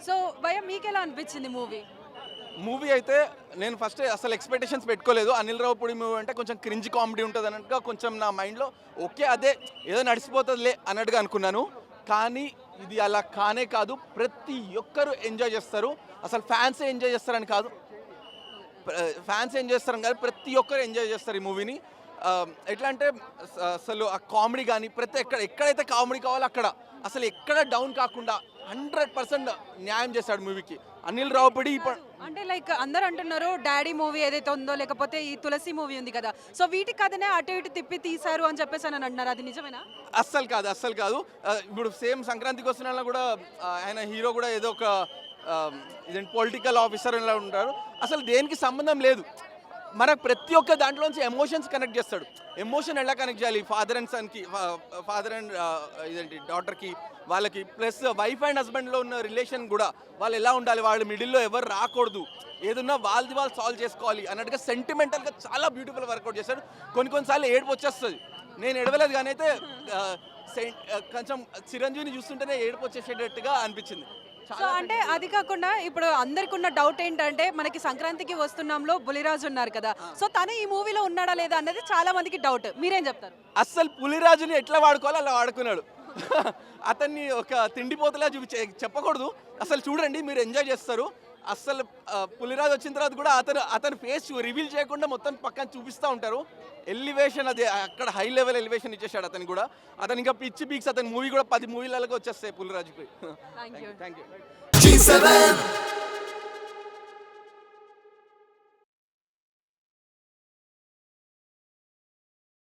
So భయ మీకు ఎలా అనిపించింది మూవీ అయితే నేను ఫస్ట్ అసలు ఎక్స్పెక్టేషన్స్ పెట్టుకోలేదు. అనిల్ రావుపూడి మూవీ అంటే కొంచెం క్రింజ్ కామెడీ ఉంటుంది అన్నట్టుగా కొంచెం నా మైండ్లో ఓకే అదే ఏదో నడిచిపోతుందిలే అన్నట్టుగా అనుకున్నాను. కానీ ఇది అలా కానే కాదు. ప్రతి ఒక్కరు ఎంజాయ్ చేస్తారు. అసలు ఫ్యాన్స్ ఎంజాయ్ చేస్తారని కాదు, ఫ్యాన్స్ ఎంజాయ్ చేస్తారని కాదు, ప్రతి ఒక్కరు ఎంజాయ్ చేస్తారు ఈ మూవీని. ఎట్లా అంటే అసలు ఆ కామెడీ కానీ ఎక్కడైతే కామెడీ కావాలో అక్కడ అసలు ఎక్కడ డౌన్ కాకుండా 100% న్యాయం చేశాడు మూవీకి అనిల్ రావుపూడి. అంటే లైక్ అందరు అంటున్నారు డాడీ మూవీ ఏదైతే ఉందో లేకపోతే ఈ తులసి మూవీ ఉంది కదా, సో వీటి కథనే అటు ఇటు తిప్పి తీశారు అని చెప్పేసి అని అంటున్నారు, అది నిజమేనా? అస్సలు కాదు. ఇప్పుడు సేమ్ సంక్రాంతికి వస్తున్న కూడా ఆయన హీరో కూడా ఏదో ఒక ఇదేంటి పొలిటికల్ ఆఫీసర్ ఇలా ఉంటారు. అసలు దేనికి సంబంధం లేదు. మనకు ప్రతి ఒక్క దాంట్లోంచి ఎమోషన్స్ కనెక్ట్ చేస్తాడు. ఎమోషన్ ఎలా కనెక్ట్ చేయాలి, ఫాదర్ అండ్ సన్కి, ఫాదర్ అండ్ ఇదేంటి డాటర్కి, వాళ్ళకి ప్లస్ వైఫ్ అండ్ హస్బెండ్లో ఉన్న రిలేషన్ కూడా వాళ్ళు ఎలా ఉండాలి, వాళ్ళ మిడిల్లో ఎవరు రాకూడదు, ఏదన్నా వాళ్ళది వాళ్ళు సాల్వ్ చేసుకోవాలి అన్నట్టుగా సెంటిమెంటల్గా చాలా బ్యూటిఫుల్ వర్కౌట్ చేశాడు. కొన్నిసార్లు ఏడుపు వచ్చేస్తుంది. నేను ఎడవలేదు కానీ అయితే కొంచెం చిరంజీవిని చూస్తుంటేనే ఏడుపు వచ్చేసేటట్టుగా అనిపించింది. సో అంటే అది కాకుండా ఇప్పుడు అందరికి ఉన్న డౌట్ ఏంటంటే మనకి సంక్రాంతికి వస్తున్నాంలో బులిరాజు ఉన్నారు కదా, సో తను ఈ మూవీలో ఉన్నాడా లేదా అనేది చాలా మందికి డౌట్, మీరేం చెప్తారు? అస్సలు పులిరాజుని ఎట్లా వాడుకోవాలో అలా వాడుకున్నాడు. అతన్ని ఒక తిండిపోతలా చెప్పకూడదు. అసలు చూడండి, మీరు ఎంజాయ్ చేస్తారు. అస్సలు పులిరాజు వచ్చిన తర్వాత కూడా అతని ఫేస్ రివీల్ చేయకుండా మొత్తం పక్కన చూపిస్తూ ఉంటారు. ఎలివేషన్ అది అక్కడ హై లెవెల్ ఎలివేషన్ ఇచ్చేసాడు అతను కూడా. అతను ఇంకా పిచ్చి పీక్స్, అతని మూవీ కూడా 10 మూవీలలో వచ్చేస్తాయి పులిరాజుకి. Thank you.